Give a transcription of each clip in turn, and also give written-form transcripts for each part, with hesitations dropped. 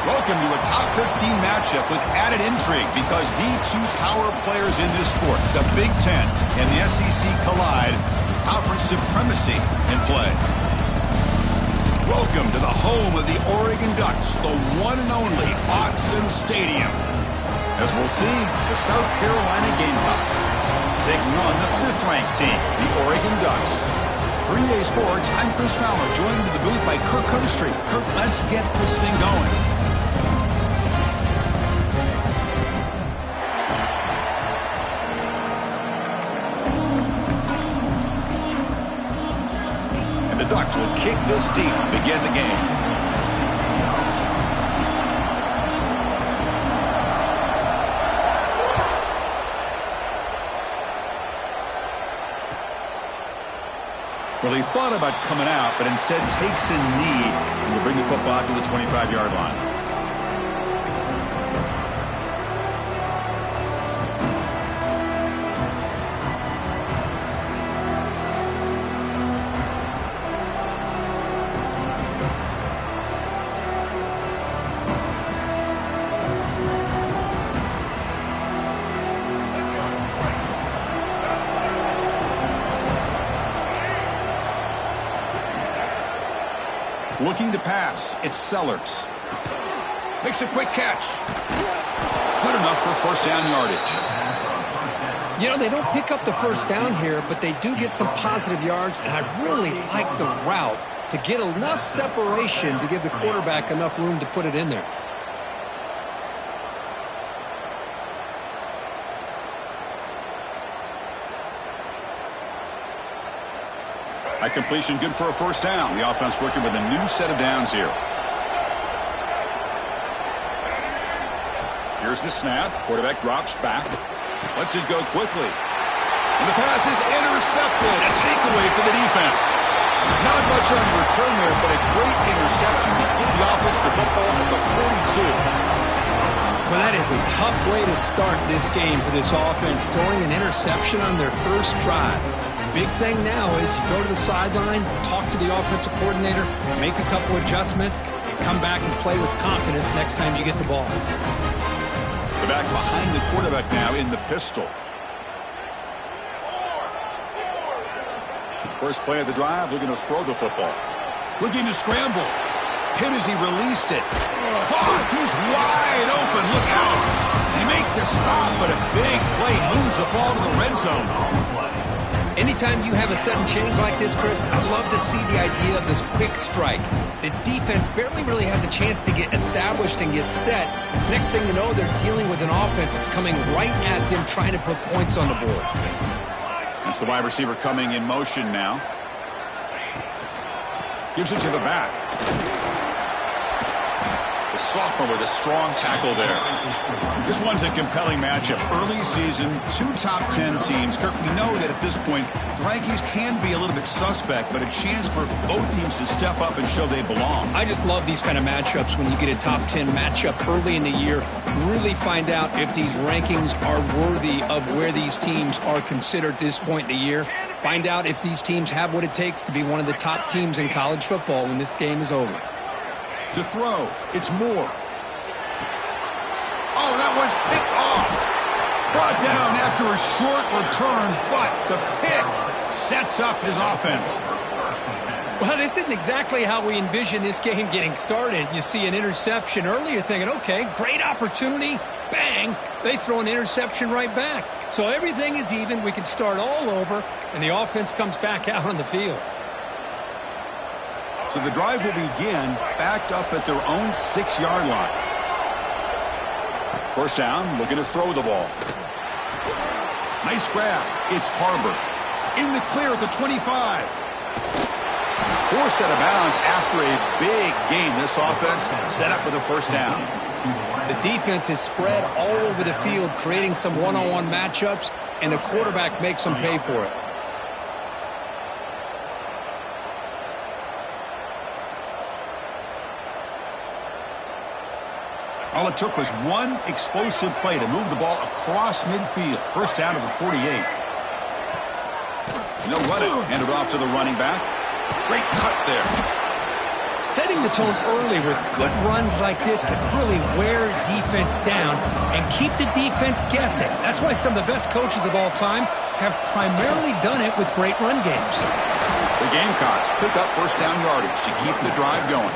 Welcome to a top 15 matchup with added intrigue because the two power players in this sport, the Big Ten and the SEC, collide. Conference supremacy in play. Welcome to the home of the Oregon Ducks, the one and only Autzen Stadium. As we'll see, the South Carolina Gamecocks taking on the 5th-ranked team, the Oregon Ducks. For EA Sports, I'm Chris Fowler, joined in the booth by Kirk Herbstreit. Kirk, let's get this thing going. The Ducks will kick this deep to begin the game. Well, he thought about coming out, but instead takes a knee and will bring the football to the 25-yard line. Looking to pass, it's Sellers. Makes a quick catch. Good enough for first down yardage. You know, they don't pick up the first down here, but they do get some positive yards, and I really like the route to get enough separation to give the quarterback enough room to put it in there. A completion good for a first down. The offense working with a new set of downs here. Here's the snap. Quarterback drops back. Lets it go quickly. And the pass is intercepted. A takeaway for the defense. Not much on return there, but a great interception to give the offense the football at the 42. Well, that is a tough way to start this game for this offense, throwing an interception on their first drive. Big thing now is you go to the sideline, talk to the offensive coordinator, make a couple adjustments, and come back and play with confidence next time you get the ball. The back behind the quarterback now in the pistol. First play of the drive, looking to throw the football. Looking to scramble. Hit as he released it. Caught! He's wide open. Look out! They make the stop, but a big play moves the ball to the red zone. Anytime you have a sudden change like this, Chris, I love to see the idea of this quick strike. The defense barely really has a chance to get established and get set. Next thing you know, they're dealing with an offense that's coming right at them, trying to put points on the board. That's the wide receiver coming in motion now. Gives it to the back. The sophomore with a strong tackle there. This one's a compelling matchup. Early season, two top 10 teams. Kirk, we know that at this point, the rankings can be a little bit suspect, but a chance for both teams to step up and show they belong. I just love these kind of matchups when you get a top 10 matchup early in the year. Really find out if these rankings are worthy of where these teams are considered at this point in the year. Find out if these teams have what it takes to be one of the top teams in college football when this game is over. To throw, it's Moore. Oh, that one's picked off. Brought down after a short return, but the pick sets up his offense. Well, this isn't exactly how we envision this game getting started. You see an interception early, you're thinking, okay, great opportunity. Bang, they throw an interception right back. So everything is even. We can start all over, and the offense comes back out on the field. So the drive will begin backed up at their own 6-yard line. First down, looking to throw the ball. Nice grab. It's Harbor. In the clear at the 25. Forced out of bounds after a big gain. This offense set up with a first down. The defense is spread all over the field, creating some one-on-one matchups, and the quarterback makes them pay for it. All it took was one explosive play to move the ball across midfield. First down to the 48. And they'll run it. Hand it off to the running back. Great cut there. Setting the tone early with good runs like this can really wear defense down and keep the defense guessing. That's why some of the best coaches of all time have primarily done it with great run games. The Gamecocks pick up first down yardage to keep the drive going.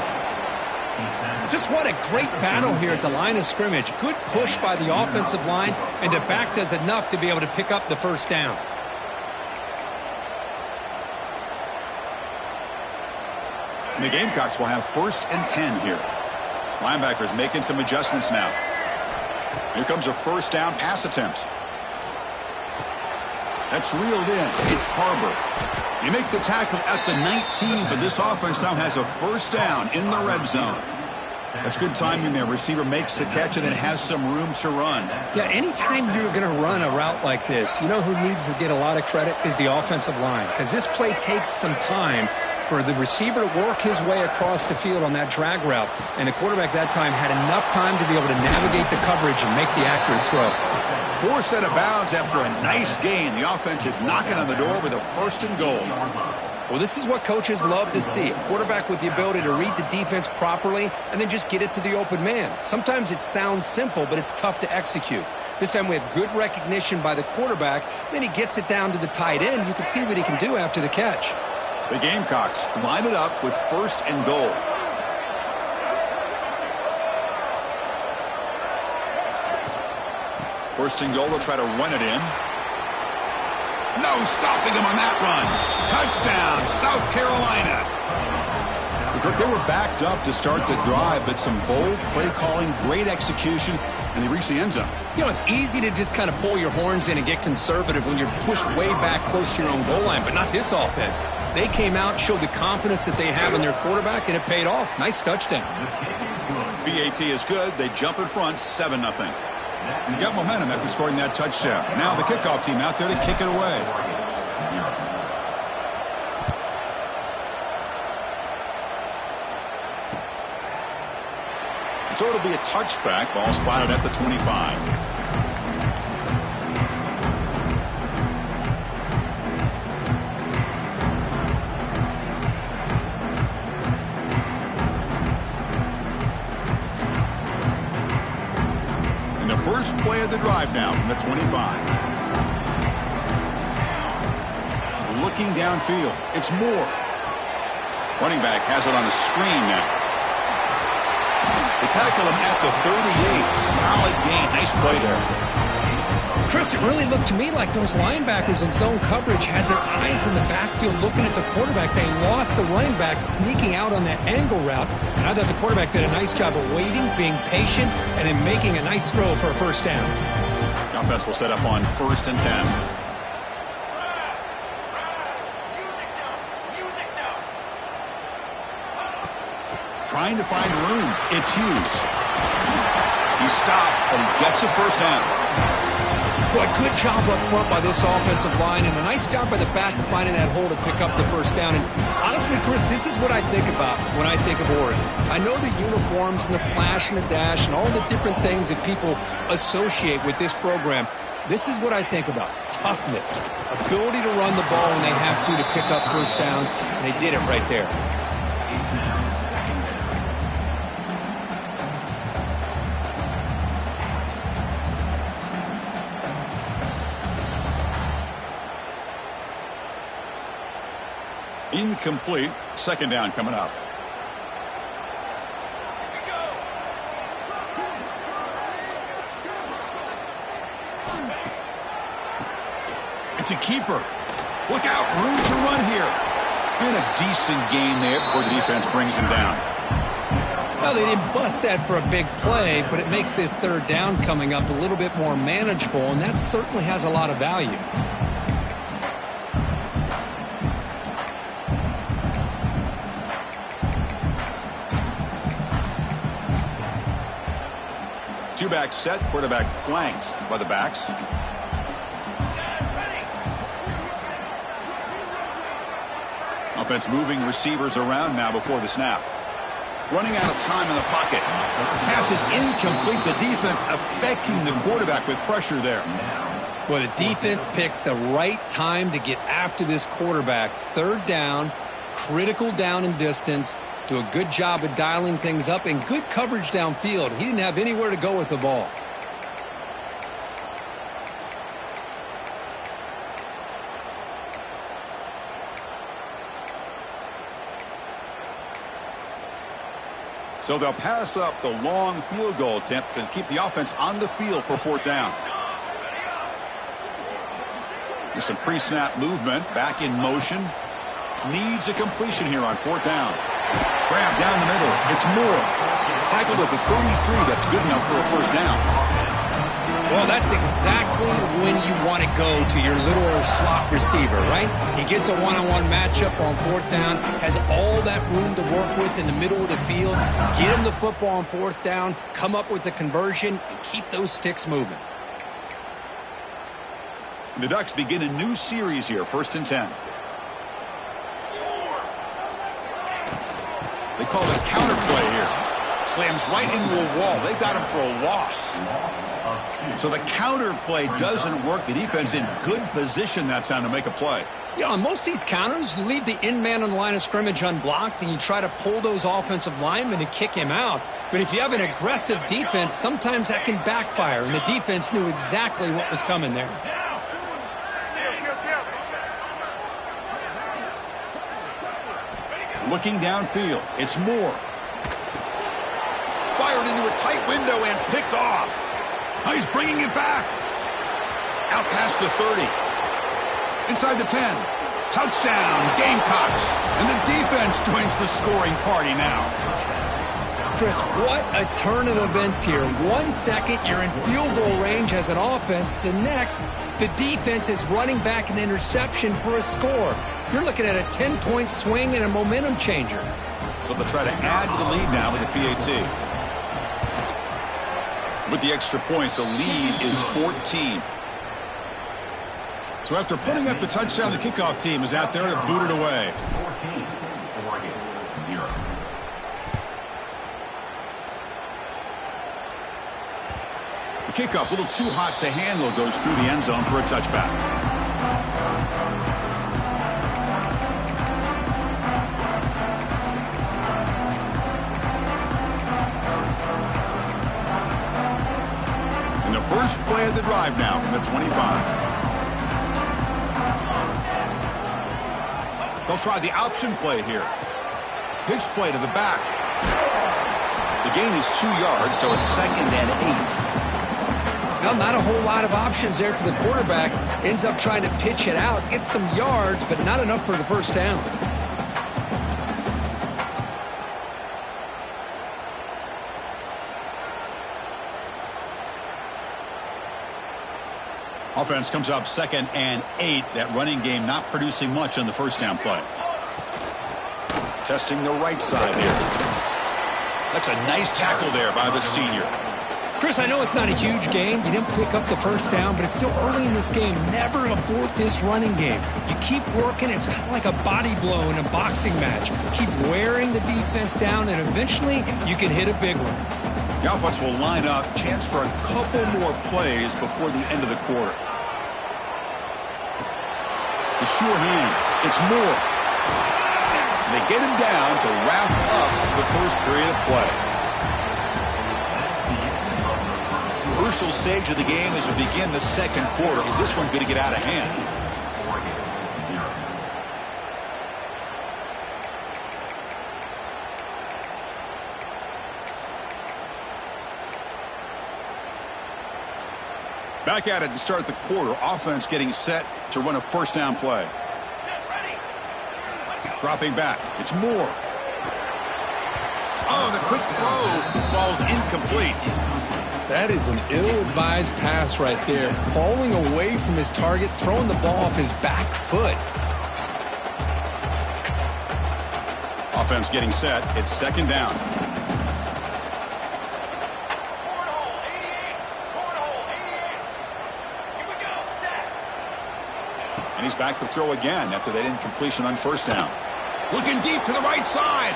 Just what a great battle here at the line of scrimmage. Good push by the offensive line, and the back does enough to be able to pick up the first down. And the Gamecocks will have 1st and 10 here. Linebackers making some adjustments now. Here comes a first down pass attempt. That's reeled in. It's Harbor. You make the tackle at the 19, but this offense now has a first down in the red zone. That's good timing there. Receiver makes the catch and then has some room to run. Yeah, anytime you're going to run a route like this, you know who needs to get a lot of credit is the offensive line, because this play takes some time for the receiver to work his way across the field on that drag route, and the quarterback that time had enough time to be able to navigate the coverage and make the accurate throw. Forced out of bounds after a nice gain. The offense is knocking on the door with a 1st and goal. Well, this is what coaches love to see. A quarterback with the ability to read the defense properly and then just get it to the open man. Sometimes it sounds simple, but it's tough to execute. This time we have good recognition by the quarterback. Then he gets it down to the tight end. You can see what he can do after the catch. The Gamecocks line it up with 1st and goal. First and goal, they'll try to run it in. No stopping him on that run. Touchdown, South Carolina. They were backed up to start the drive, but some bold play calling, great execution, and they reached the end zone. You know, it's easy to just kind of pull your horns in and get conservative when you're pushed way back close to your own goal line, but not this offense. They came out, showed the confidence that they have in their quarterback, and it paid off. Nice touchdown. BAT is good. They jump in front, 7-0. You got momentum after scoring that touchdown. Now the kickoff team out there to kick it away. And so it'll be a touchback. Ball spotted at the 25. First play of the drive now from the 25. Looking downfield. It's Moore. Running back has it on the screen now. They tackle him at the 38. Solid gain. Nice play there. Chris, it really looked to me like those linebackers in zone coverage had their eyes in the backfield looking at the quarterback. They lost the running back sneaking out on that angle route. And I thought the quarterback did a nice job of waiting, being patient, and then making a nice throw for a first down. Offense will set up on 1st and 10. Trying to find room. It's Hughes. He stopped, but he gets a first down. Boy, good job up front by this offensive line, and a nice job by the back of finding that hole to pick up the first down. And honestly, Chris, this is what I think about when I think of Oregon. I know the uniforms and the flash and the dash and all the different things that people associate with this program. This is what I think about. Toughness, ability to run the ball when they have to pick up first downs, and they did it right there. Incomplete. Second down coming up. It's a keeper. Look out. Room to run here. And a decent gain there before the defense brings him down. Well, they didn't bust that for a big play, but it makes this third down coming up a little bit more manageable, and that certainly has a lot of value. Two-back set, quarterback flanked by the backs. Offense moving receivers around now before the snap. Running out of time in the pocket. Pass is incomplete. The defense affecting the quarterback with pressure there. Well, the defense picks the right time to get after this quarterback. Third down, critical down and distance. Do a good job of dialing things up and good coverage downfield. He didn't have anywhere to go with the ball. So they'll pass up the long field goal attempt and keep the offense on the field for 4th down. There's some pre-snap movement, back in motion. Needs a completion here on 4th down. Grab down the middle. It's Moore. Tackled at the 33. That's good enough for a 1st down. Well, that's exactly when you want to go to your little slot receiver, right? He gets a one-on-one matchup on 4th down, has all that room to work with in the middle of the field. Get him the football on 4th down, come up with a conversion, and keep those sticks moving. And the Ducks begin a new series here, 1st and 10. They call it a counter play here. Slams right into a wall. They've got him for a loss. So the counter play doesn't work. The defense in good position that time to make a play. You know, on most of these counters, you leave the in man on the line of scrimmage unblocked and you try to pull those offensive linemen and kick him out. But if you have an aggressive defense, sometimes that can backfire, and the defense knew exactly what was coming there. Looking downfield, it's Moore. Fired into a tight window and picked off. Oh, he's bringing it back. Out past the 30. Inside the 10. Touchdown, Gamecocks. And the defense joins the scoring party now. Chris, what a turn of events here. 1 second, you're in field goal range as an offense. The next, the defense is running back an interception for a score. You're looking at a 10-point swing and a momentum changer. So they'll try to add to the lead now with the PAT. With the extra point, the lead is 14. So after putting up the touchdown, the kickoff team is out there to boot it away. 14, Oregon, 0. The kickoff, a little too hot to handle, goes through the end zone for a touchback. And the first play of the drive now from the 25. They'll try the option play here. Pitch play to the back. The gain is 2 yards, so it's 2nd and 8. Well, not a whole lot of options there for the quarterback. Ends up trying to pitch it out, gets some yards, but not enough for the first down. Offense comes up 2nd and 8. That running game not producing much on the first down play. Testing the right side here. That's a nice tackle there by the senior. Chris, I know it's not a huge gain. You didn't pick up the first down, but it's still early in this game. Never abort this running game. You keep working. It's kind of like a body blow in a boxing match. Keep wearing the defense down, and eventually you can hit a big one. The offense will line up. Chance for a couple more plays before the end of the quarter. The sure hands. It's Moore. They get him down to wrap up the first period of play. Crucial stage of the game as we begin the second quarter. Is this one going to get out of hand? Back at it to start the quarter. Offense getting set to run a first down play. Dropping back. It's Moore. Oh, the quick throw falls incomplete. That is an ill-advised pass right there. Falling away from his target, throwing the ball off his back foot. Offense getting set. It's 2nd down. And he's back to throw again after that incompletion on first down. Looking deep to the right side.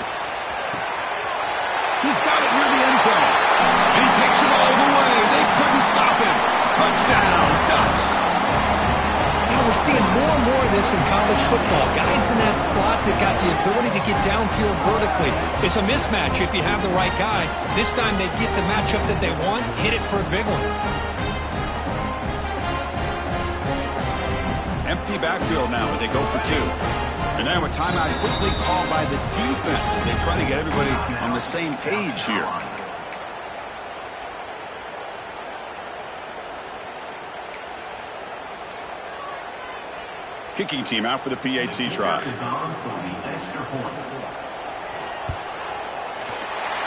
He's got it near the end zone. And he takes it all the way. They couldn't stop him. Touchdown, Ducks. You know, we're seeing more and more of this in college football. Guys in that slot that got the ability to get downfield vertically. It's a mismatch if you have the right guy. This time they get the matchup that they want, hit it for a big one. Empty backfield now as they go for two. And now a timeout quickly called by the defense as they try to get everybody on the same page here. Kicking team out for the PAT try.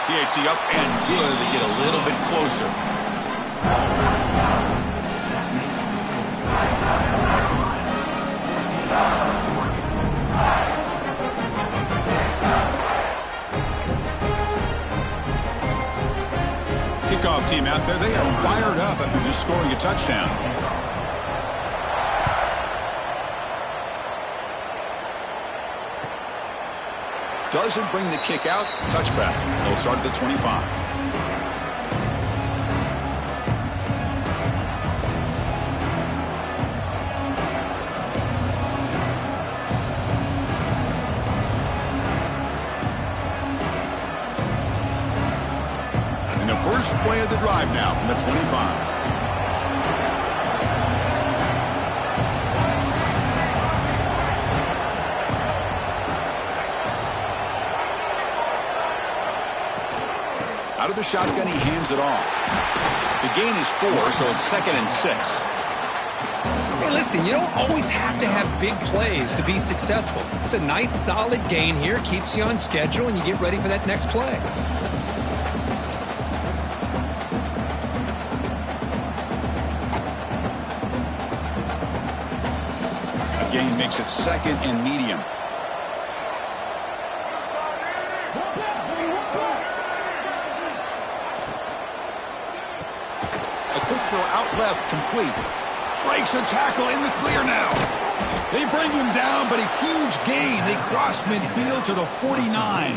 PAT up and good. They get a little bit closer. Kickoff team out there. They are fired up after just scoring a touchdown. Doesn't bring the kick out. Touchback. They'll start at the 25. And the first play of the drive now from the 25. Out of the shotgun, he hands it off. The gain is 4, so it's 2nd and 6. Hey, listen, you don't always have to have big plays to be successful. It's a nice, solid gain here. Keeps you on schedule, and you get ready for that next play. The gain makes it 2nd and medium. Throw out left, complete. Breaks a tackle in the clear now. They bring him down, but a huge gain. They cross midfield to the 49.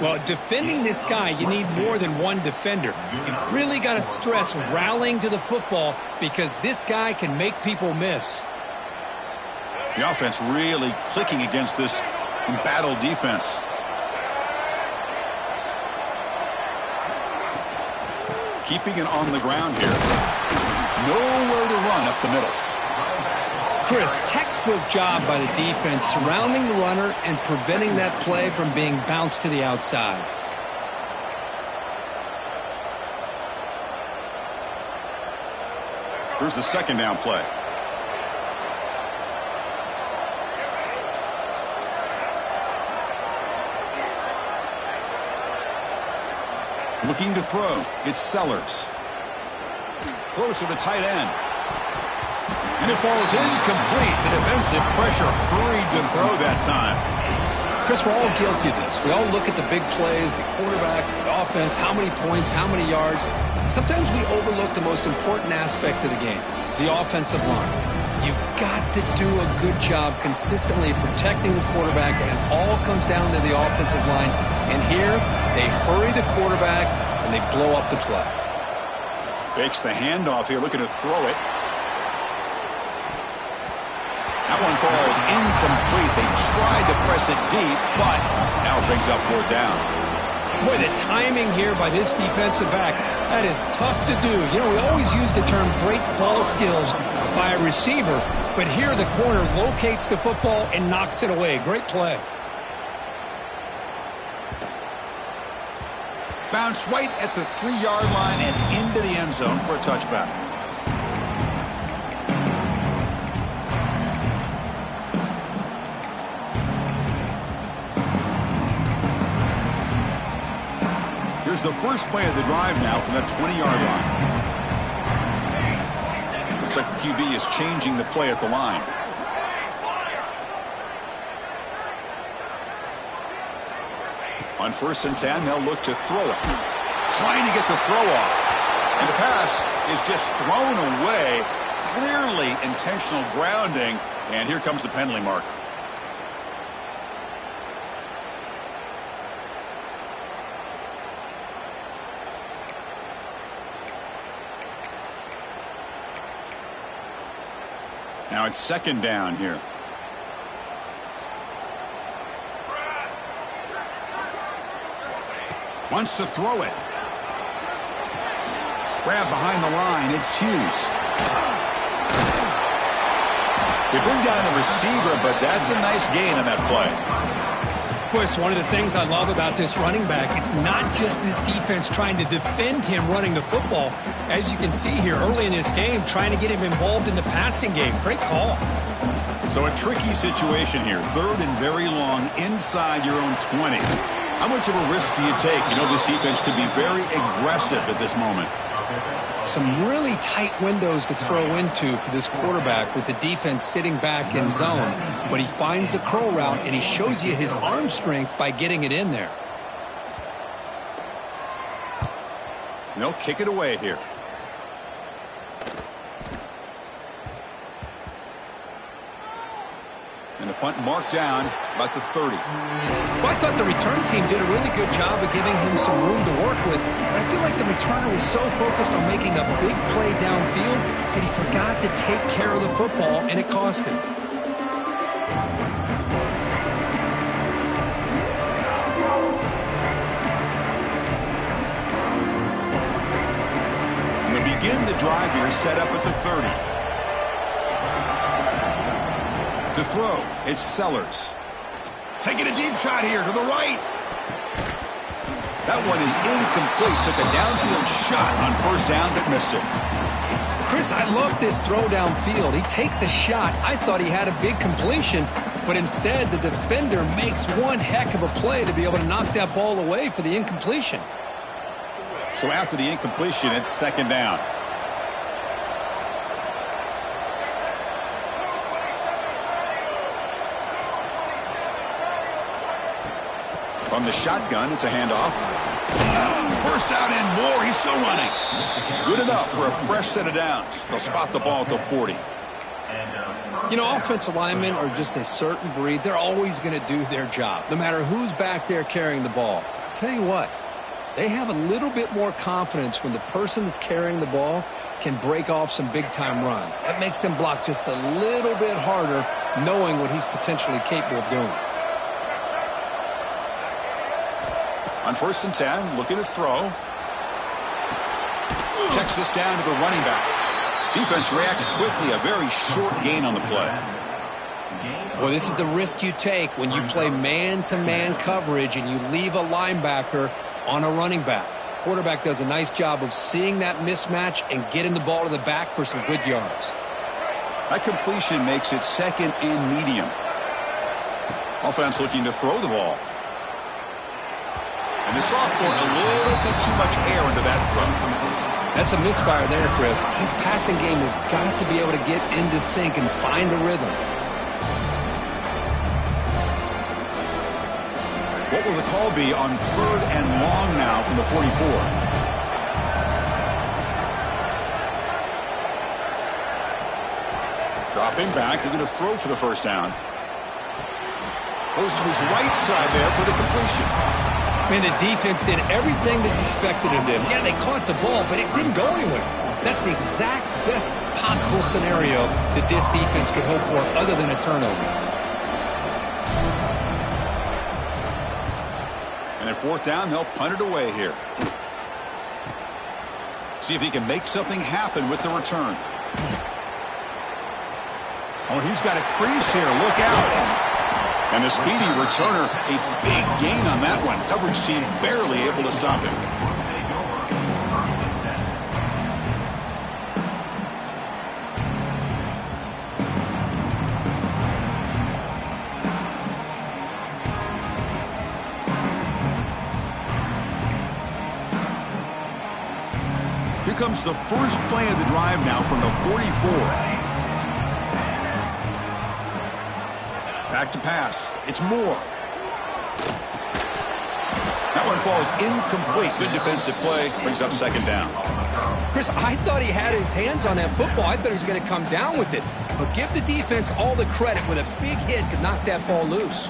Well, defending this guy, you need more than one defender. You really got to stress rallying to the football because this guy can make people miss. The offense really clicking against this embattled defense. Keeping it on the ground here. Nowhere to run up the middle. Chris, textbook job by the defense surrounding the runner and preventing that play from being bounced to the outside. Here's the 2nd down play. Looking to throw. It's Sellers. Close to the tight end. And it falls incomplete. The defensive pressure hurried to throw that time. Chris, we're all guilty of this. We all look at the big plays, the quarterbacks, the offense, how many points, how many yards. Sometimes we overlook the most important aspect of the game, the offensive line. You've got to do a good job consistently protecting the quarterback, and it all comes down to the offensive line. And here, they hurry the quarterback, and they blow up the play. Fakes the handoff here, looking to throw it. That one falls incomplete. They tried to press it deep, but now it brings up 4th down. Boy, the timing here by this defensive back, that is tough to do. You know, we always use the term great ball skills by a receiver, but here the corner locates the football and knocks it away. Great play. Bounce right at the 3-yard line and into the end zone for a touchback. Here's the first play of the drive now from the 20-yard line. Looks like the QB is changing the play at the line. On 1st and 10, they'll look to throw it. Trying to get the throw off. And the pass is just thrown away. Clearly intentional grounding. And here comes the penalty mark. Now it's second down here. Wants to throw it. Grab behind the line. It's Hughes. They bring down the receiver, but that's a nice gain on that play. Boy, it's one of the things I love about this running back. It's not just this defense trying to defend him running the football. As you can see here early in this game, trying to get him involved in the passing game. Great call. So a tricky situation here. Third and very long inside your own 20. How much of a risk do you take? You know, this defense could be very aggressive at this moment. Some really tight windows to throw into for this quarterback with the defense sitting back in zone. But he finds the curl route, and he shows you his arm strength by getting it in there. They'll kick it away here. And the punt marked down about the 30. Well, I thought the return team did a really good job of giving him some room to work with. But I feel like the returner was so focused on making a big play downfield that he forgot to take care of the football, and it cost him. And we begin the drive here, set up at the 30. To throw, it's Sellers. Taking a deep shot here to the right. That one is incomplete. Took a downfield shot on first down that missed it. Chris, I love this throw downfield. He takes a shot. I thought he had a big completion, but instead the defender makes one heck of a play to be able to knock that ball away for the incompletion. So after the incompletion, it's second down. From the shotgun, it's a handoff. First down and more. He's still running. Good enough for a fresh set of downs. They'll spot the ball at the 40. You know, offensive linemen are just a certain breed. They're always going to do their job, no matter who's back there carrying the ball. I'll tell you what, they have a little bit more confidence when the person that's carrying the ball can break off some big-time runs. That makes them block just a little bit harder, knowing what he's potentially capable of doing. On first and 10, looking to throw. Checks this down to the running back. Defense reacts quickly. A very short gain on the play. Well, this is the risk you take when you play man-to-man coverage and you leave a linebacker on a running back. Quarterback does a nice job of seeing that mismatch and getting the ball to the back for some good yards. That completion makes it second and medium. Offense looking to throw the ball. And the sophomore a little bit too much air into that throw. That's a misfire there, Chris. This passing game has got to be able to get into sync and find a rhythm. What will the call be on third and long now from the 44? Dropping back, looking to throw for the first down. Goes to his right side there for the completion. Man, the defense did everything that's expected of them. Yeah, they caught the ball, but it didn't go anywhere. That's the exact best possible scenario that this defense could hope for other than a turnover. And at fourth down, they'll punt it away here. See if he can make something happen with the return. Oh, he's got a crease here. Look out. And the speedy returner, a big gain on that one. Coverage team barely able to stop him. Here comes the first play of the drive now from the 44. Back to pass. It's Moore. That one falls incomplete. Good defensive play. Brings up second down. Chris, I thought he had his hands on that football. I thought he was going to come down with it. But give the defense all the credit. With a big hit, could knock that ball loose.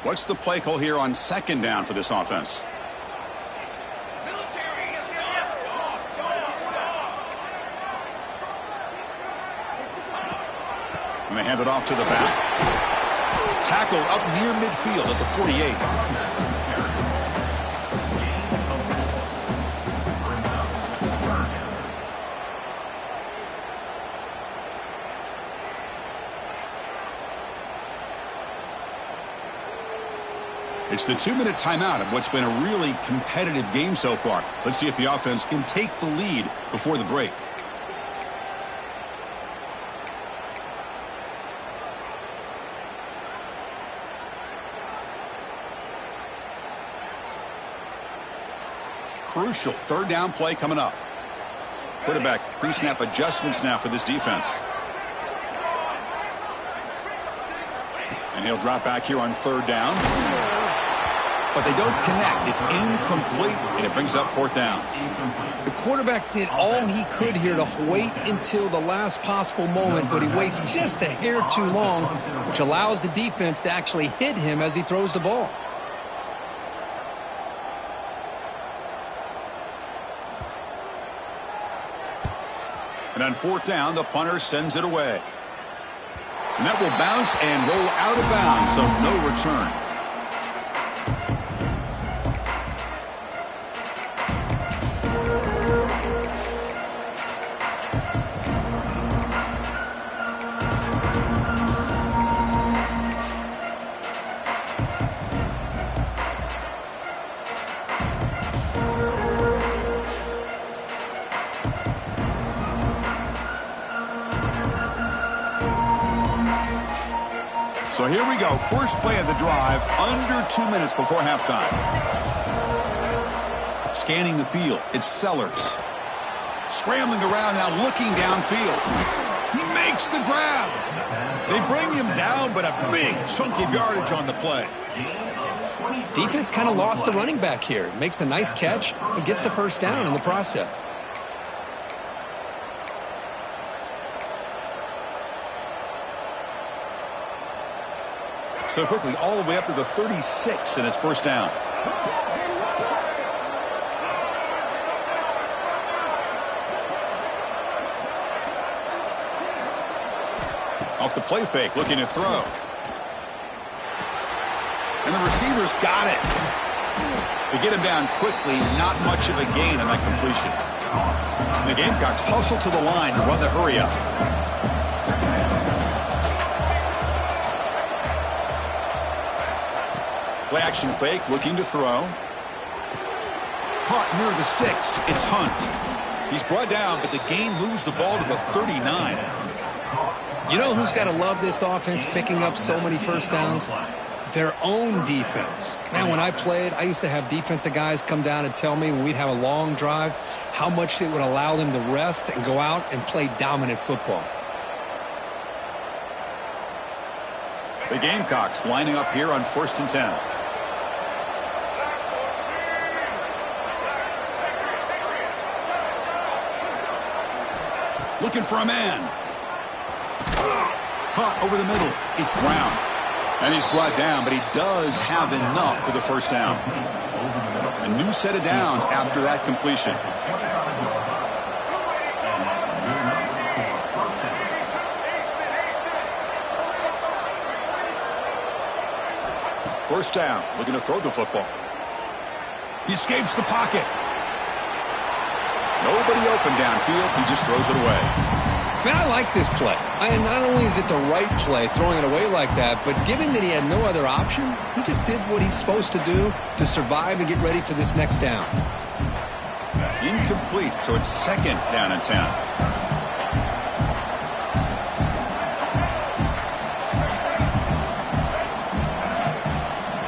What's the play call here on second down for this offense? And they hand it off to the back. Tackle up near midfield at the 48. It's the 2-minute timeout of what's been a really competitive game so far. Let's see if the offense can take the lead before the break. Crucial third down play coming up. Quarterback pre-snap adjustments now for this defense. And he'll drop back here on third down. But they don't connect. It's incomplete, and it brings up fourth down. The quarterback did all he could here to wait until the last possible moment, but he waits just a hair too long, which allows the defense to actually hit him as he throws the ball. And on fourth down, the punter sends it away. And that will bounce and roll out of bounds, so no return. So here we go. First play of the drive, under 2 minutes before halftime. Scanning the field, it's Sellers. Scrambling around now, looking downfield. He makes the grab. They bring him down, but a big chunk of yardage on the play. Defense kind of lost a running back here. Makes a nice catch and gets the first down in the process. So quickly, all the way up to the 36, and it's first down. Off the play fake, looking to throw. And the receiver's got it. They get him down quickly, not much of a gain on that completion. And the Gamecocks hustle to the line to run the hurry-up. Play action fake, looking to throw. Caught near the sticks. It's Hunt. He's brought down, but the game moves the ball to the 39. You know who's got to love this offense picking up so many first downs? Their own defense. Man, when I played, I used to have defensive guys come down and tell me when we'd have a long drive how much it would allow them to rest and go out and play dominant football. The Gamecocks lining up here on 1st and 10. Looking for a man. Caught over the middle. It's Brown. And he's brought down, but he does have enough for the first down. A new set of downs after that completion. First down, looking to throw the football. He escapes the pocket. Nobody open downfield. He just throws it away. Man, I like this play. And not only is it the right play, throwing it away like that, but given that he had no other option, he just did what he's supposed to do to survive and get ready for this next down. Incomplete, so it's second down and 10.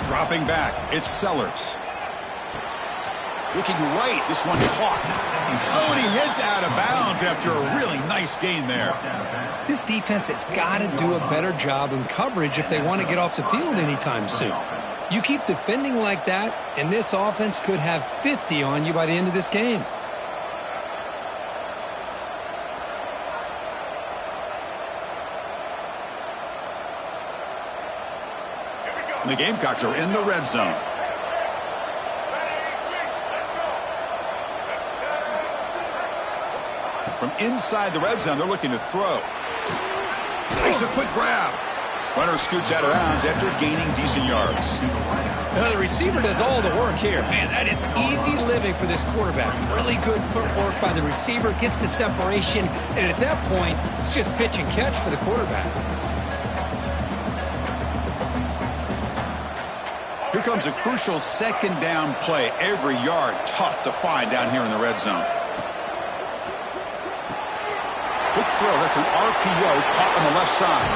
Dropping back, it's Sellers. Looking right, this one caught. Oh, and he heads out of bounds after a really nice gain there. This defense has got to do a better job in coverage if they want to get off the field anytime soon. You keep defending like that, and this offense could have 50 on you by the end of this game. And the Gamecocks are in the red zone. From inside the red zone, they're looking to throw. Makes a quick grab. Runner scoots out of bounds after gaining decent yards. Now the receiver does all the work here. Man, that is easy living for this quarterback. Really good footwork by the receiver, gets the separation, and at that point, it's just pitch and catch for the quarterback. Here comes a crucial second down play. Every yard tough to find down here in the red zone. Quick throw. That's an RPO caught on the left side.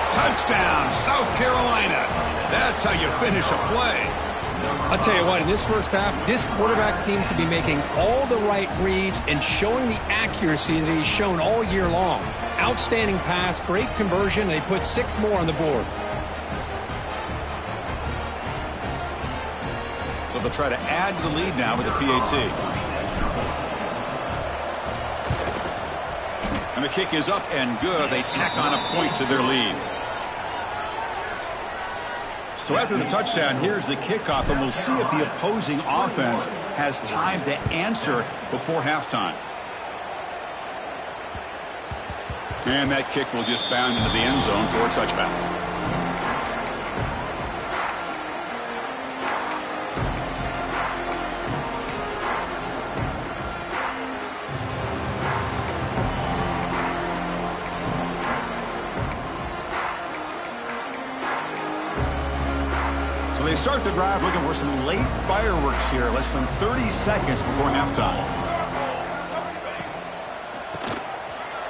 Touchdown, South Carolina. That's how you finish a play. I'll tell you what, in this first half, this quarterback seems to be making all the right reads and showing the accuracy that he's shown all year long. Outstanding pass, great conversion. They put 6 more on the board. So they'll try to add to the lead now with the PAT. And the kick is up and good. They tack on a point to their lead. So after the touchdown, here's the kickoff, and we'll see if the opposing offense has time to answer before halftime. And that kick will just bound into the end zone for a touchback. They start the drive looking for some late fireworks here, less than 30 seconds before halftime.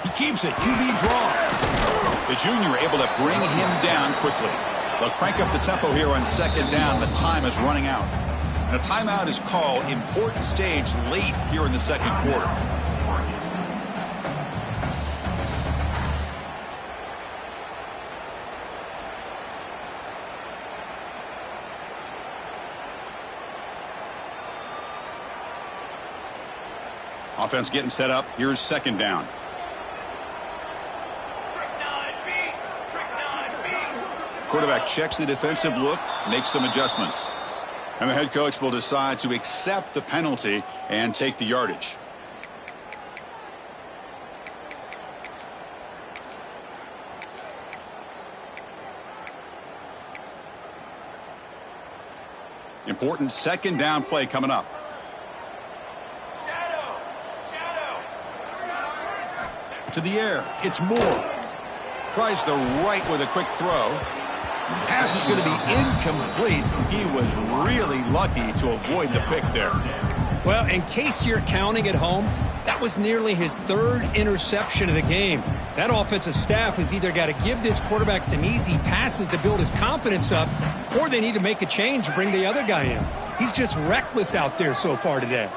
He keeps it, QB draw. The junior able to bring him down quickly. They'll crank up the tempo here on second down. The time is running out. And a timeout is called. Important stage late here in the second quarter. Offense getting set up. Here's second down. Quarterback checks the defensive look, makes some adjustments. And the head coach will decide to accept the penalty and take the yardage. Important second down play coming up. To the air, it's Moore. Tries the right with a quick throw. Pass is going to be incomplete. He was really lucky to avoid the pick there. Well, in case you're counting at home, that was nearly his 3rd interception of the game. That offensive staff has either got to give this quarterback some easy passes to build his confidence up, or they need to make a change and bring the other guy in. He's just reckless out there so far today.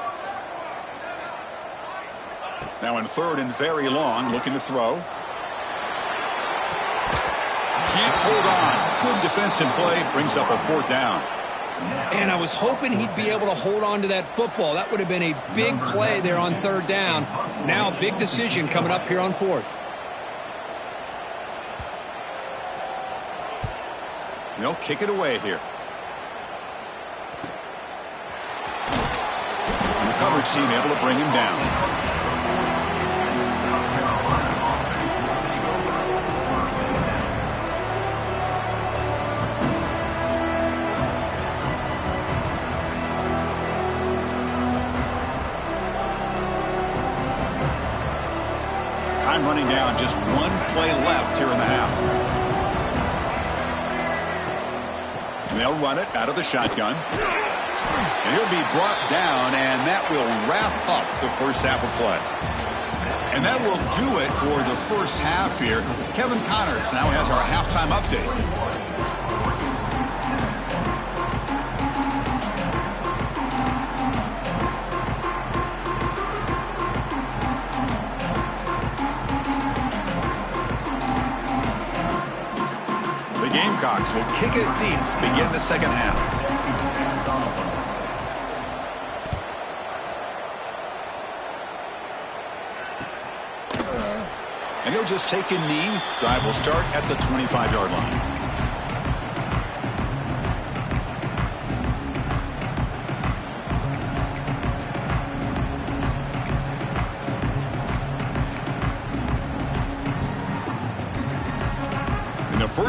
Now in 3rd and very long, looking to throw. Can't hold on. Good defensive play, brings up a 4th down. And I was hoping he'd be able to hold on to that football. That would have been a big play there on 3rd down. Now a big decision coming up here on 4th. They'll kick it away here. And the coverage team able to bring him down. Time running down, just 1 play left here in the half. And they'll run it out of the shotgun. And he'll be brought down, and that will wrap up the first half of play. And that will do it for the first half here. Kevin Connors now has our halftime update. Gamecocks will kick it deep to begin the second half. And he'll just take a knee. Drive will start at the 25-yard line.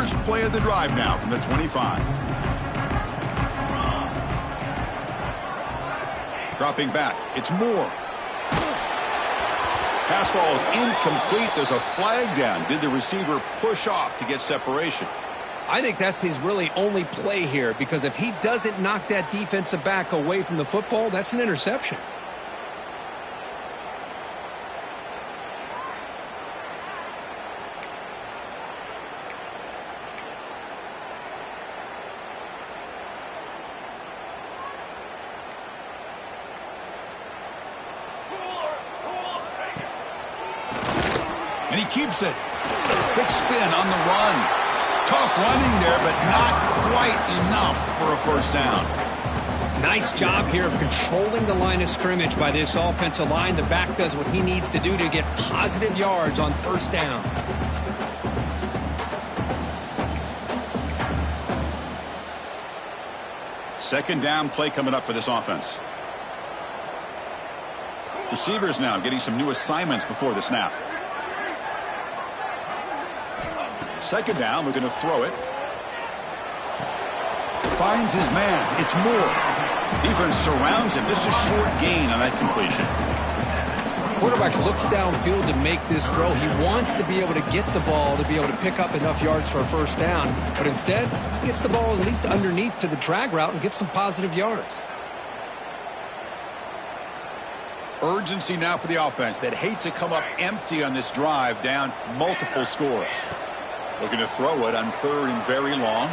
first play of the drive now from the 25. Dropping back, it's Moore. Pass ball is incomplete. There's a flag down. Did the receiver push off to get separation? I think that's his really only play here, because if he doesn't knock that defensive back away from the football, that's an interception. And he keeps it. Big spin on the run. Tough running there, but not quite enough for a first down. Nice job here of controlling the line of scrimmage by this offensive line. The back does what he needs to do to get positive yards on first down. Second down play coming up for this offense. Receivers now getting some new assignments before the snap. Second down, we're going to throw it. Finds his man. It's Moore. Defense surrounds him. Just a short gain on that completion. Quarterback looks downfield to make this throw. He wants to be able to get the ball to be able to pick up enough yards for a first down. But instead, he gets the ball at least underneath to the drag route and gets some positive yards. Urgency now for the offense that hate to come up empty on this drive, down multiple scores. Looking to throw it on third and very long.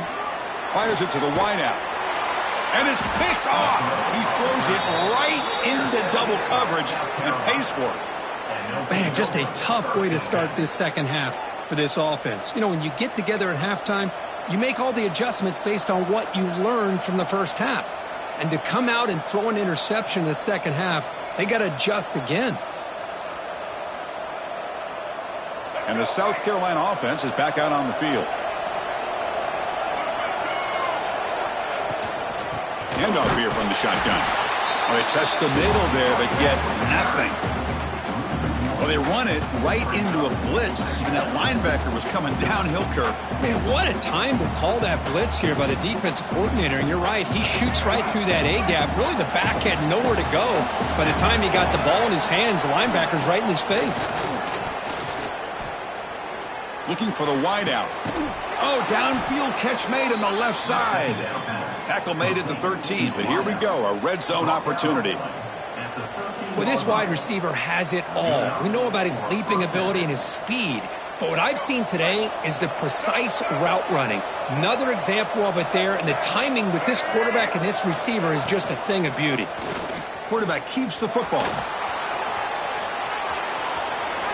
Fires it to the wideout. And it's picked off. He throws it right into double coverage and pays for it. Man, just a tough way to start this second half for this offense. You know, when you get together at halftime, you make all the adjustments based on what you learned from the first half. And to come out and throw an interception in the second half, they got to adjust again. And the South Carolina offense is back out on the field. Handoff here from the shotgun. Well, they test the middle there, but get nothing. Well, they run it right into a blitz, and that linebacker was coming downhill curve. Man, what a time to call that blitz here by the defensive coordinator. And you're right, he shoots right through that A-gap. Really, the back had nowhere to go. By the time he got the ball in his hands, the linebacker's right in his face. Looking for the wideout. Oh, downfield catch made on the left side. Tackle made at the 13, but here we go, a red zone opportunity. Well, this wide receiver has it all. We know about his leaping ability and his speed, but what I've seen today is the precise route running. Another example of it there, and the timing with this quarterback and this receiver is just a thing of beauty. Quarterback keeps the football.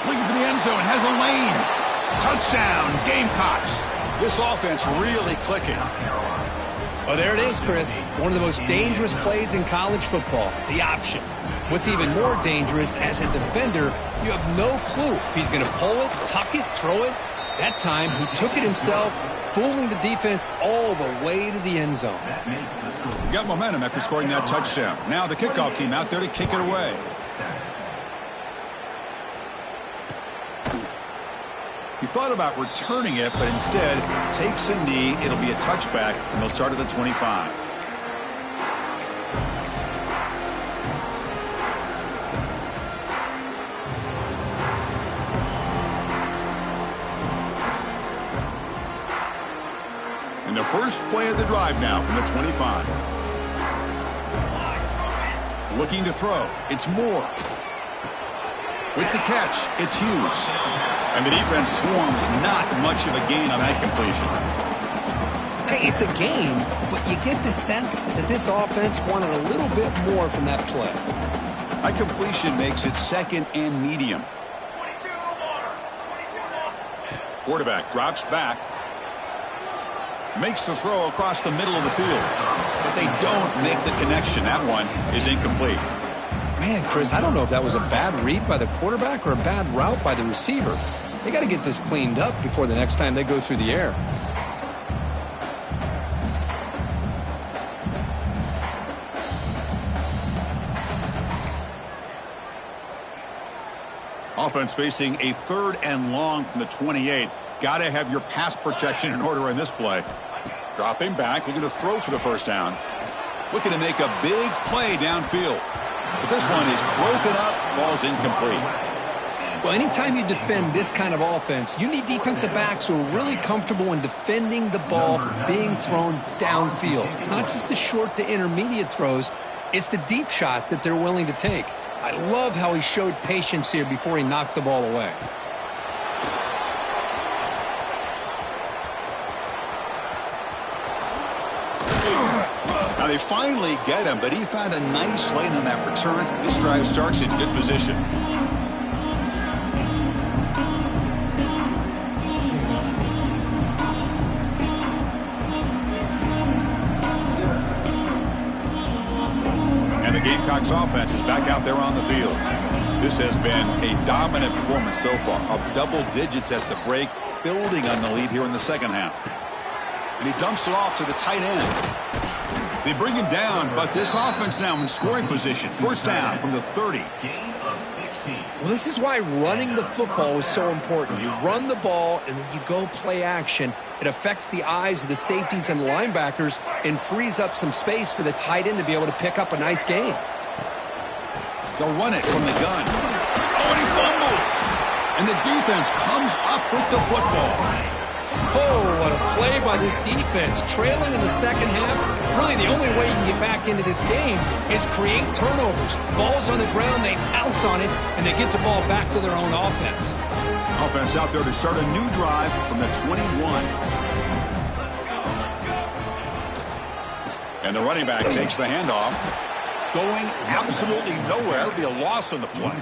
Looking for the end zone, has a lane. Touchdown, Gamecocks. This offense really clicking. Well, there it is, Chris. One of the most dangerous plays in college football, the option. What's even more dangerous, as a defender, you have no clue if he's going to pull it, tuck it, throw it. That time, he took it himself, fooling the defense all the way to the end zone. We got momentum after scoring that touchdown. Now the kickoff team out there to kick it away. He thought about returning it, but instead takes a knee. It'll be a touchback, and they'll start at the 25. And the first play of the drive now from the 25. Looking to throw. It's Moore. With the catch, it's Hughes. And the defense swarms, not much of a gain on that completion. Hey, it's a game, but you get the sense that this offense wanted a little bit more from that play. That completion makes it second and medium. Quarterback drops back. Makes the throw across the middle of the field. But they don't make the connection. That one is incomplete. Man, Chris, I don't know if that was a bad read by the quarterback or a bad route by the receiver. They got to get this cleaned up before the next time they go through the air. Offense facing a third and long from the 28. Got to have your pass protection in order in this play. Dropping back, looking to throw for the first down. Looking to make a big play downfield. But this one is broken up, falls incomplete. Well, anytime you defend this kind of offense, you need defensive backs who are really comfortable in defending the ball being thrown downfield. It's not just the short to intermediate throws, it's the deep shots that they're willing to take. I love how he showed patience here before he knocked the ball away. Now they finally get him, but he found a nice lane on that return. This drive starts in good position. And the Gamecocks offense is back out there on the field. This has been a dominant performance so far, up double digits at the break, building on the lead here in the second half. And he dumps it off to the tight end. They bring him down, but this offense now in scoring position. First down from the 30. Well, this is why running the football is so important. You run the ball, and then you go play action. It affects the eyes of the safeties and the linebackers and frees up some space for the tight end to be able to pick up a nice gain. They'll run it from the gun. Oh, and he fumbles! And the defense comes up with the football. Oh, what a play by this defense. Trailing in the second half, really the only way you can get back into this game is create turnovers. Ball's on the ground, they pounce on it, and they get the ball back to their own offense. Offense out there to start a new drive from the 21. And the running back takes the handoff. Going absolutely nowhere. It'll be a loss on the play.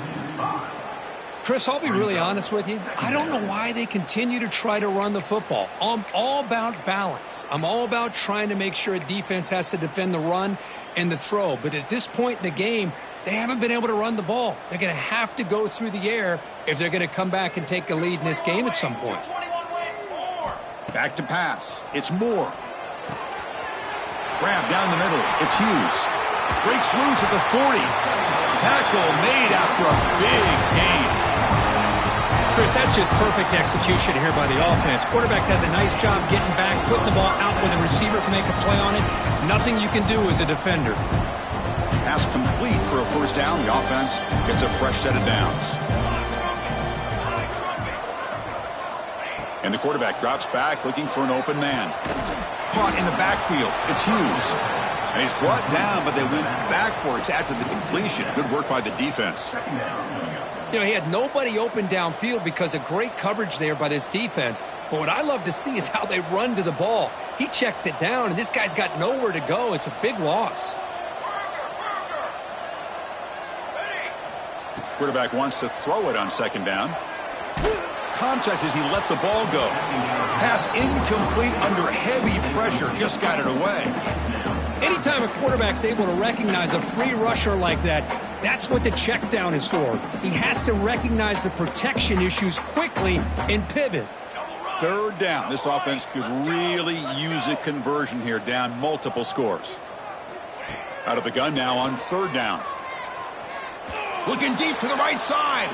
Chris, I'll be really honest with you. I don't know why they continue to try to run the football. I'm all about balance. I'm all about trying to make sure a defense has to defend the run and the throw. But at this point in the game, they haven't been able to run the ball. They're going to have to go through the air if they're going to come back and take a lead in this game at some point. Back to pass. It's Moore. Grab down the middle. It's Hughes. Breaks loose at the 40. Tackle made after a big gain. Chris, that's just perfect execution here by the offense. Quarterback does a nice job getting back, putting the ball out where the receiver can make a play on it. Nothing you can do as a defender. Pass complete for a first down. The offense gets a fresh set of downs. And the quarterback drops back looking for an open man. Caught in the backfield. It's Hughes. And he's brought down, but they went backwards after the completion. Good work by the defense. You know, he had nobody open downfield because of great coverage there by this defense. But what I love to see is how they run to the ball. He checks it down, and this guy's got nowhere to go. It's a big loss. Quarterback wants to throw it on second down. Contact as he let the ball go. Pass incomplete under heavy pressure. Just got it away. Anytime a quarterback's able to recognize a free rusher like that, that's what the check down is for. He has to recognize the protection issues quickly and pivot. Third down. This offense could really use a conversion here, down multiple scores. Out of the gun now on third down. Looking deep to the right side.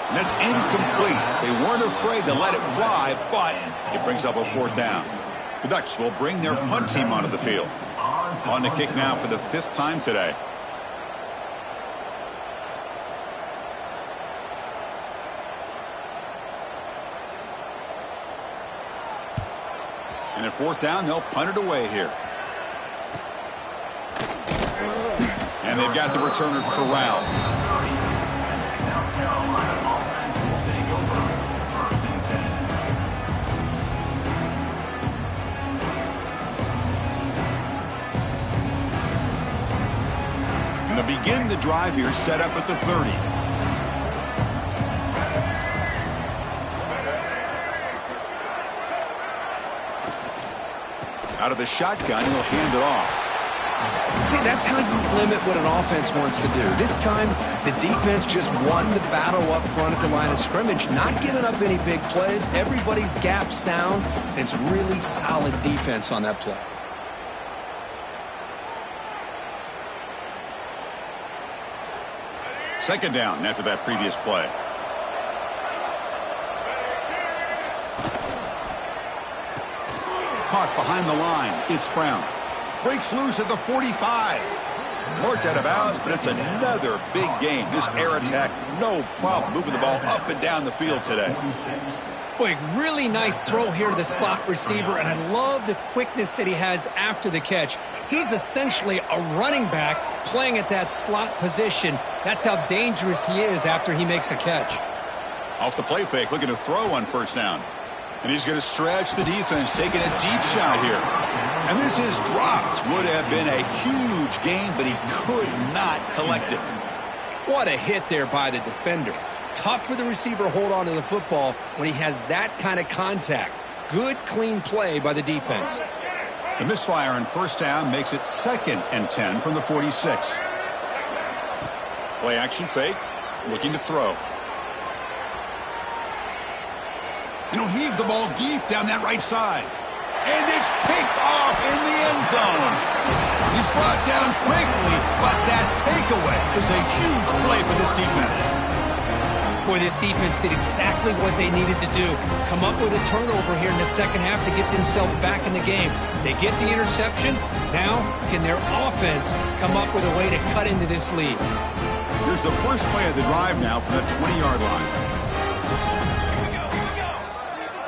And that's incomplete. They weren't afraid to let it fly, but it brings up a fourth down. The Ducks will bring their punt team onto the field. On the kick now for the 5th time today. And at fourth down, they'll punt it away here. And they've got the returner corralled. And to begin the drive here, set up at the 30. Out of the shotgun, he'll hand it off. See, that's how you limit what an offense wants to do. This time, the defense just won the battle up front at the line of scrimmage, not giving up any big plays. Everybody's gap sound, and it's really solid defense on that play. Second down after that previous play. caught behind the line. It's Brown. Breaks loose at the 45. Marked out of bounds, but it's another big game. This air attack, no problem moving the ball up and down the field today. Boy, really nice throw here to the slot receiver, and I love the quickness that he has after the catch. He's essentially a running back playing at that slot position. That's how dangerous he is after he makes a catch. Off the play fake, looking to throw on first down. And he's going to stretch the defense, taking a deep shot here. And this is dropped. Would have been a huge gain, but he could not collect it. What a hit there by the defender. Tough for the receiver to hold on to the football when he has that kind of contact. Good, clean play by the defense. The misfire on first down makes it 2nd and 10 from the 46. Play action fake, looking to throw. And he'll heave the ball deep down that right side. And it's picked off in the end zone. He's brought down quickly, but that takeaway is a huge play for this defense. Boy, this defense did exactly what they needed to do. Come up with a turnover here in the second half to get themselves back in the game. They get the interception. Now, can their offense come up with a way to cut into this lead? Here's the first play of the drive now from the 20-yard line.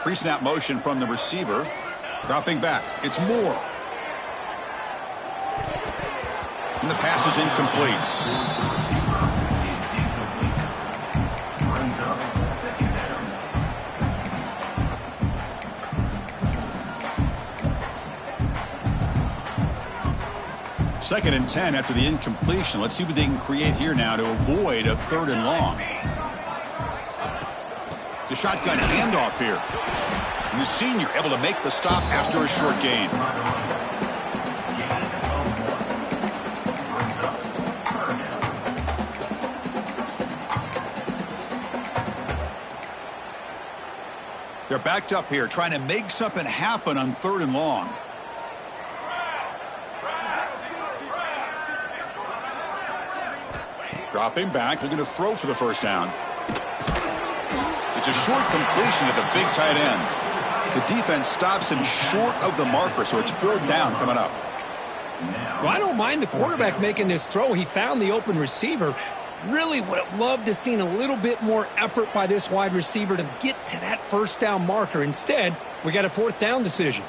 Pre-snap motion from the receiver. Dropping back. It's Moore. And the pass is incomplete. Second and 10 after the incompletion. Let's see what they can create here now to avoid a 3rd and long. The shotgun handoff here. And the senior able to make the stop after a short gain. They're backed up here, trying to make something happen on 3rd and long. Dropping back, looking to throw for the first down. It's a short completion at the big tight end. The defense stops him short of the marker, so it's 4th down coming up. Well, I don't mind the quarterback making this throw. He found the open receiver. Really would have loved to have seen a little bit more effort by this wide receiver to get to that first down marker. Instead, we got a 4th down decision.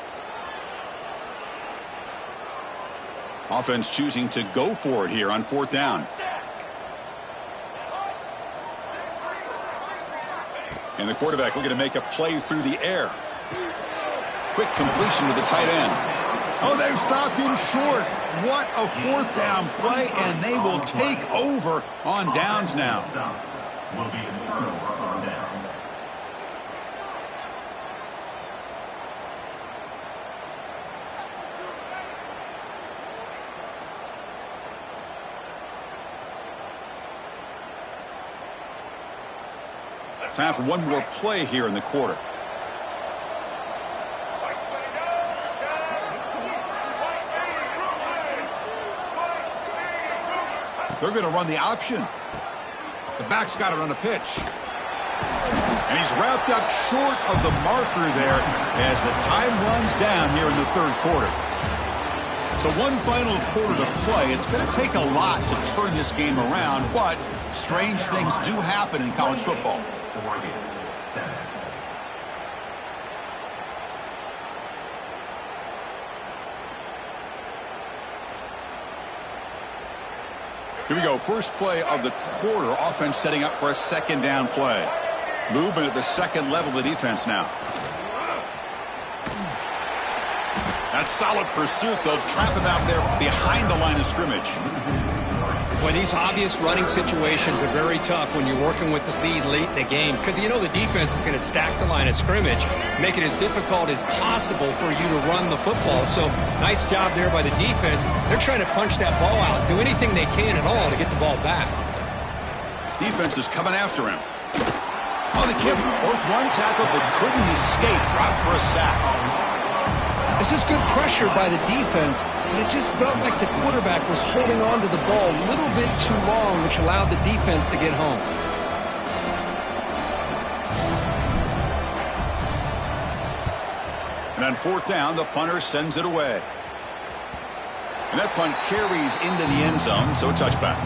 Offense choosing to go for it here on 4th down. And the quarterback looking to make a play through the air. Quick completion to the tight end. Oh, they've stopped him short. What a 4th down play, and they will take over on downs now. Will be a turnover on downs. Time for one more play here in the quarter. They're going to run the option. The back's got it on the pitch. And he's wrapped up short of the marker there as the time runs down here in the 3rd quarter. So one final quarter to play. It's going to take a lot to turn this game around, but strange things do happen in college football. Oregon, 7. Here we go. First play of the quarter. Offense setting up for a 2nd down play. Movement at the 2nd level of the defense now. That solid pursuit. They'll trap him out there behind the line of scrimmage. Well, these obvious running situations are very tough when you're working with the lead late in the game because you know the defense is going to stack the line of scrimmage, make it as difficult as possible for you to run the football. So nice job there by the defense. They're trying to punch that ball out, do anything they can at all to get the ball back. Defense is coming after him. Oh, the kid broke one tackle but couldn't escape. Dropped for a sack. This is good pressure by the defense, but it just felt like the quarterback was holding on to the ball a little bit too long, which allowed the defense to get home. And on fourth down, the punter sends it away. And that punt carries into the end zone, so a touchback.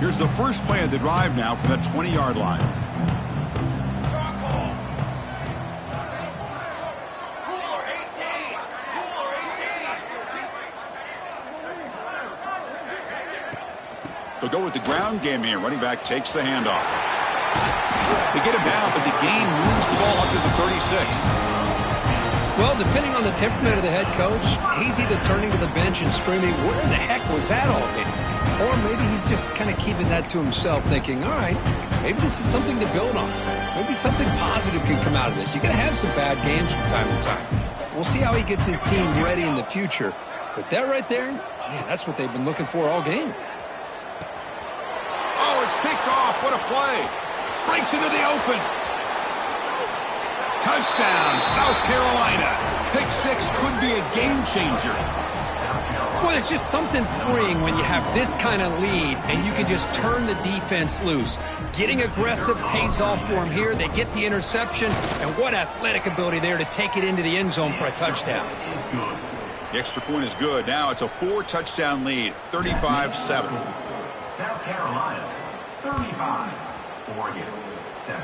Here's the first play of the drive now from the 20-yard line. They'll go with the ground game here. Running back takes the handoff. They get him down, but the gain moves the ball up to the 36. Well, depending on the temperament of the head coach, he's either turning to the bench and screaming, where the heck was that all day? Or maybe he's just kind of keeping that to himself, thinking, all right, maybe this is something to build on. Maybe something positive can come out of this. You're going to have some bad games from time to time. We'll see how he gets his team ready in the future. But that right there, man, that's what they've been looking for all game. Oh, it's picked off. What a play. Breaks into the open. Touchdown, South Carolina. Pick six could be a game changer. Well, it's just something freeing when you have this kind of lead and you can just turn the defense loose. Getting aggressive pays off for them here. They get the interception, and what athletic ability there to take it into the end zone for a touchdown. The extra point is good. Now it's a 4-touchdown lead, 35-7. South Carolina, 35. Oregon, 7.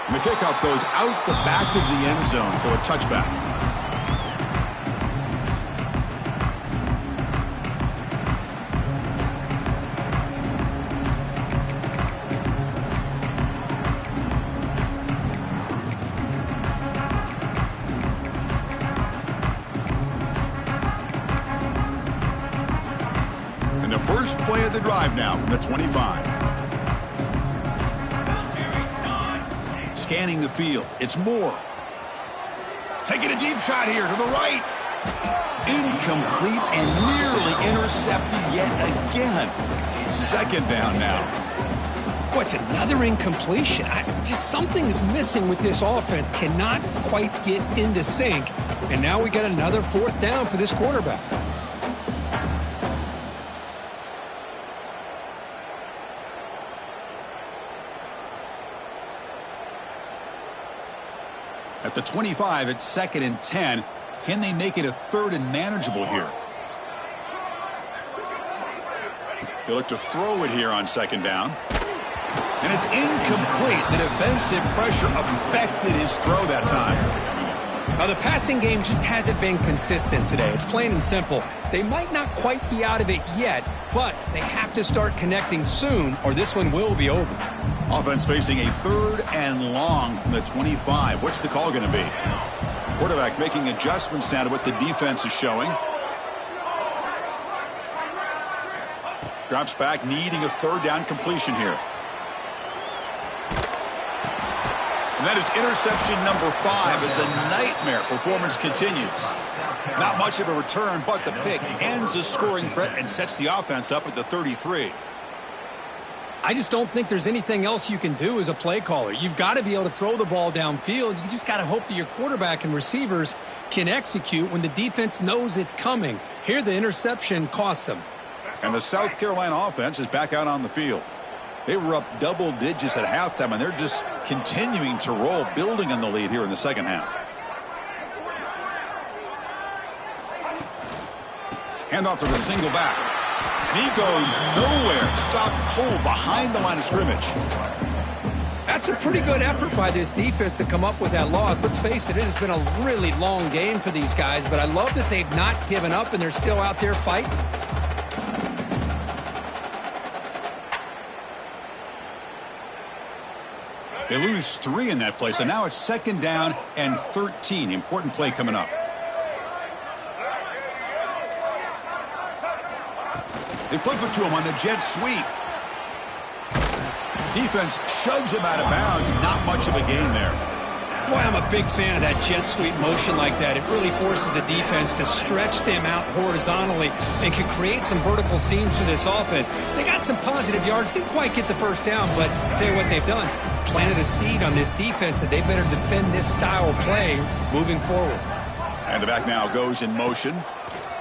And the kickoff goes out the back of the end zone, so a touchback. And the first play of the drive now from the 25. Scanning the field. It's Moore. Taking a deep shot here to the right. Incomplete and nearly intercepted yet again. Second down now. What's another incompletion? Just something is missing with this offense. Cannot quite get into sync. And now we got another fourth down for this quarterback. At the 25, it's 2nd and 10. Can they make it a 3rd and manageable here? They look to throw it here on 2nd down. And it's incomplete. The defensive pressure affected his throw that time. Now, the passing game just hasn't been consistent today. It's plain and simple. They might not quite be out of it yet, but they have to start connecting soon, or this one will be over. Offense facing a 3rd and long from the 25. What's the call going to be? Quarterback making adjustments now to what the defense is showing. Drops back, needing a 3rd down completion here. And that is interception number 5 as the nightmare performance continues. Not much of a return, but the pick ends a scoring threat and sets the offense up at the 33. I just don't think there's anything else you can do as a play caller. You've got to be able to throw the ball downfield. You just got to hope that your quarterback and receivers can execute when the defense knows it's coming. Here, the interception cost them. And the South Carolina offense is back out on the field. They were up double digits at halftime, and they're just continuing to roll, building on the lead here in the second half. Handoff to the single back. And he goes nowhere. Stopped cold behind the line of scrimmage. That's a pretty good effort by this defense to come up with that loss. Let's face it, it has been a really long game for these guys, but I love that they've not given up and they're still out there fighting. They lose 3 in that play, so now it's 2nd down and 13. Important play coming up. They flip it to him on the jet sweep. Defense shoves him out of bounds. Not much of a gain there. Boy, I'm a big fan of that jet sweep motion like that. It really forces a defense to stretch them out horizontally and can create some vertical seams for this offense. They got some positive yards. Didn't quite get the first down, but I'll tell you what they've done. Planted a seed on this defense that they better defend this style of play moving forward. And the back now goes in motion.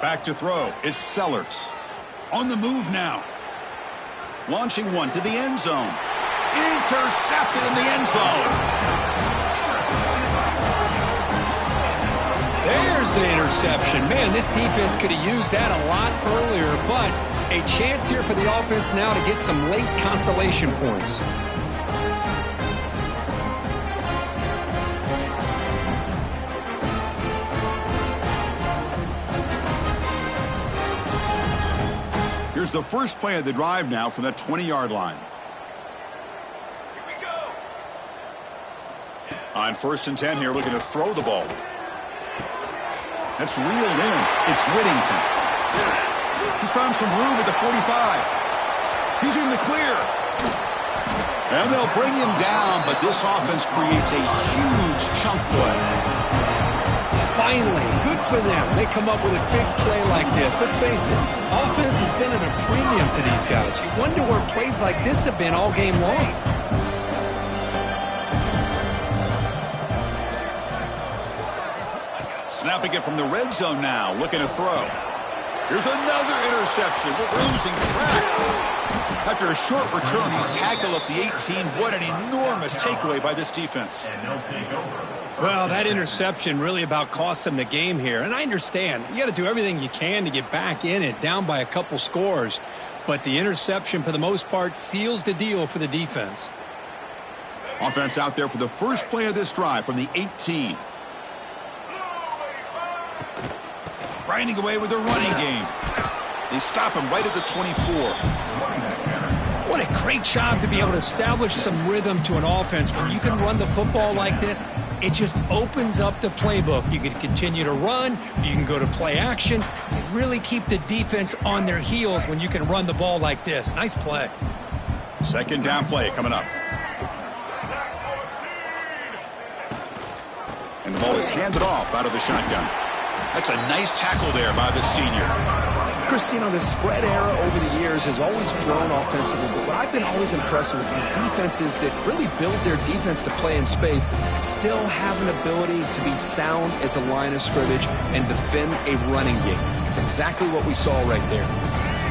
Back to throw. It's Sellers. On the move now. Launching one to the end zone. Intercepted in the end zone. There's the interception. Man, this defense could have used that a lot earlier, but a chance here for the offense now to get some late consolation points. Here's the first play of the drive now from the 20-yard line. On 1st and 10 here, looking to throw the ball. That's reeled in. It's Whittington. He's found some room at the 45. He's in the clear. And they'll bring him down, but this offense creates a huge chunk play. Finally, good for them. They come up with a big play like this. Let's face it, offense has been at a premium for these guys. You wonder where plays like this have been all game long. Snapping it from the red zone now, looking to throw. Here's another interception. We're losing track. After a short return, he's tackled at the 18. What an enormous takeaway by this defense. And they'll take over. Well, that interception really about cost them the game here. And I understand, you got to do everything you can to get back in it, down by a couple scores. But the interception, for the most part, seals the deal for the defense. Offense out there for the first play of this drive from the 18. Grinding away with a running game. They stop him right at the 24. What a great job to be able to establish some rhythm to an offense. When you can run the football like this, it just opens up the playbook. You can continue to run. You can go to play action. You really keep the defense on their heels when you can run the ball like this. Nice play. Second down play coming up. And the ball is handed off out of the shotgun. That's a nice tackle there by the senior. Chris, you know, the spread era over the years has always grown offensively, but what I've been always impressed with the defenses that really build their defense to play in space still have an ability to be sound at the line of scrimmage and defend a running game. It's exactly what we saw right there.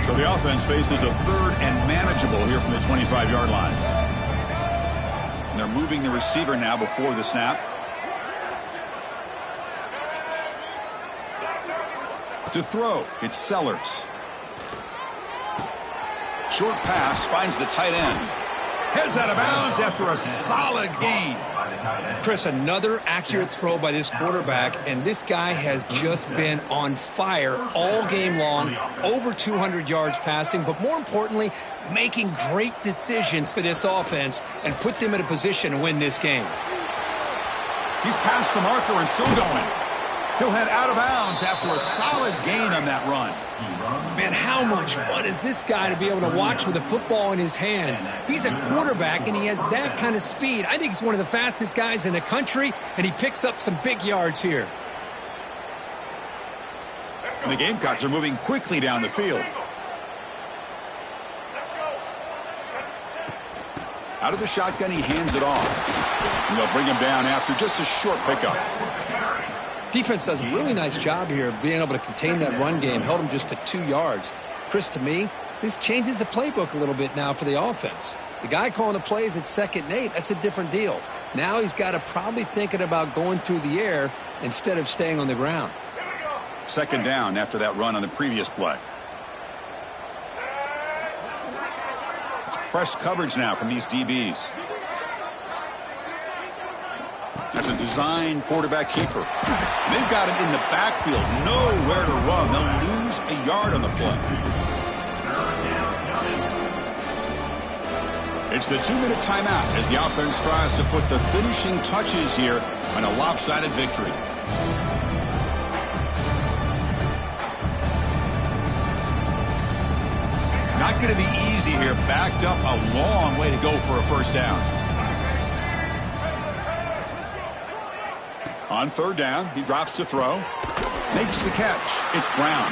So the offense faces a third and manageable here from the 25-yard line. And they're moving the receiver now before the snap. To throw, it's Sellers. Short pass finds the tight end. Heads out of bounds after a solid gain. Chris, another accurate throw by this quarterback, and this guy has just been on fire all game long, over 200 yards passing, but more importantly, making great decisions for this offense and put them in a position to win this game. He's past the marker and still going. He'll head out of bounds after a solid gain on that run. Man, how much fun is this guy to be able to watch with a football in his hands? He's a quarterback, and he has that kind of speed. I think he's one of the fastest guys in the country, and he picks up some big yards here. And the Gamecocks are moving quickly down the field. Out of the shotgun, he hands it off. And they'll bring him down after just a short pickup. Defense does a really nice job here of being able to contain that run game, held him just to 2 yards. Chris, to me, this changes the playbook a little bit now for the offense. The guy calling the plays at 2nd and 8, that's a different deal. Now he's got to probably thinking about going through the air instead of staying on the ground. Second down after that run on the previous play. It's press coverage now from these DBs. That's a designed quarterback keeper. They've got him in the backfield, nowhere to run. They'll lose a yard on the play. It's the 2-minute timeout as the offense tries to put the finishing touches here on a lopsided victory. Not going to be easy here. Backed up a long way to go for a first down. On 3rd down, he drops to throw. Makes the catch. It's Brown.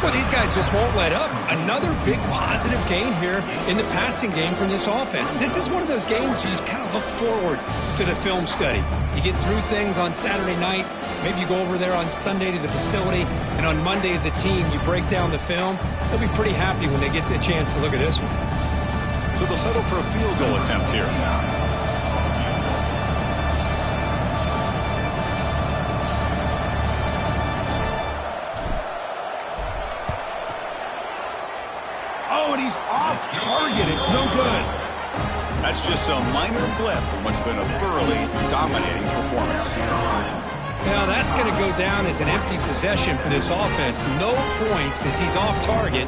Well, these guys just won't let up. Another big positive gain here in the passing game from this offense. This is one of those games where you kind of look forward to the film study. You get through things on Saturday night. Maybe you go over there on Sunday to the facility, and on Monday as a team, you break down the film. They'll be pretty happy when they get the chance to look at this one. So they'll settle for a field goal attempt here. Oh, and he's off target. It's no good. That's just a minor blip in what's been a thoroughly dominating performance. Now that's going to go down as an empty possession for this offense. No points as he's off target.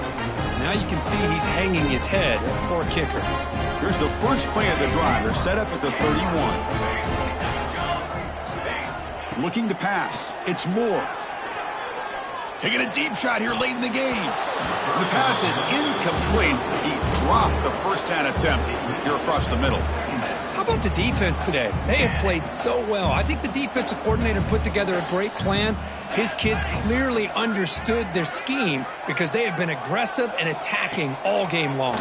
Now you can see he's hanging his head. Poor kicker. Here's the first play of the drive. They're set up at the 31. Looking to pass. It's Moore. Taking a deep shot here late in the game. The pass is incomplete. He dropped the first down attempt here across the middle. How about the defense today? They have played so well. I think the defensive coordinator put together a great plan. His kids clearly understood their scheme because they have been aggressive and attacking all game long.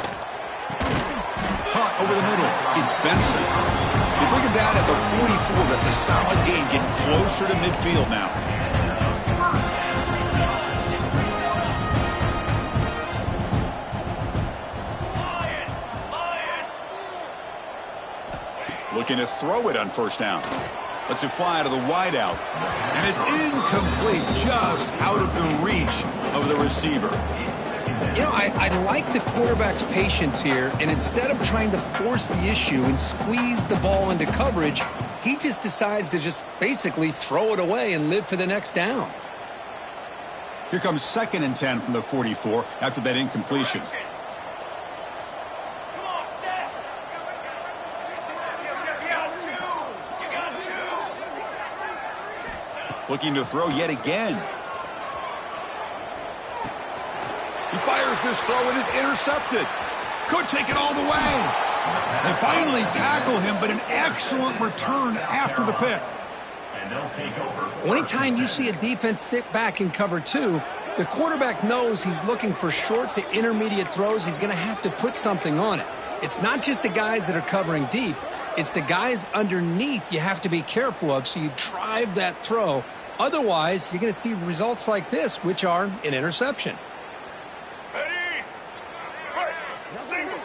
Caught over the middle. It's Benson. They bring him down at the 44. That's a solid gain, getting closer to midfield now. Looking to throw it on first down. Lets it fly to the wideout. And it's incomplete, just out of the reach of the receiver. You know, I like the quarterback's patience here, and instead of trying to force the issue and squeeze the ball into coverage, he just decides to just basically throw it away and live for the next down. Here comes 2nd and 10 from the 44 after that incompletion. Looking to throw yet again. He fires this throw and is intercepted. Could take it all the way. They finally tackle him, but an excellent return after the pick. Anytime you see a defense sit back in cover 2, the quarterback knows he's looking for short to intermediate throws. He's going to have to put something on it. It's not just the guys that are covering deep. It's the guys underneath you have to be careful of, so you drive that throw. Otherwise, you're going to see results like this, which are an interception. Ready? Right. Single.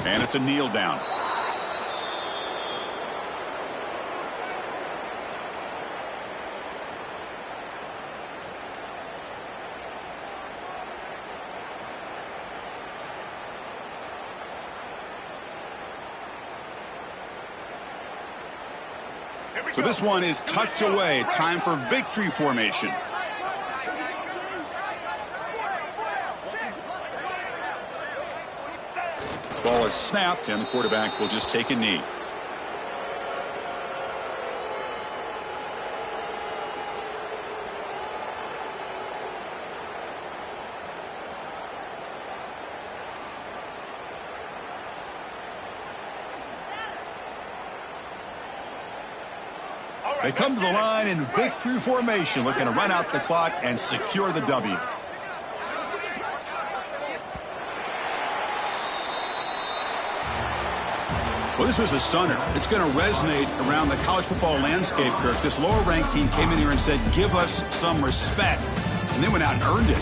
And it's a kneel down. So this one is tucked away. Time for victory formation. Ball is snapped, and the quarterback will just take a knee. They come to the line in victory formation, looking to run out the clock and secure the W. Well, this was a stunner. It's going to resonate around the college football landscape, Kirk. This lower-ranked team came in here and said, give us some respect. And they went out and earned it.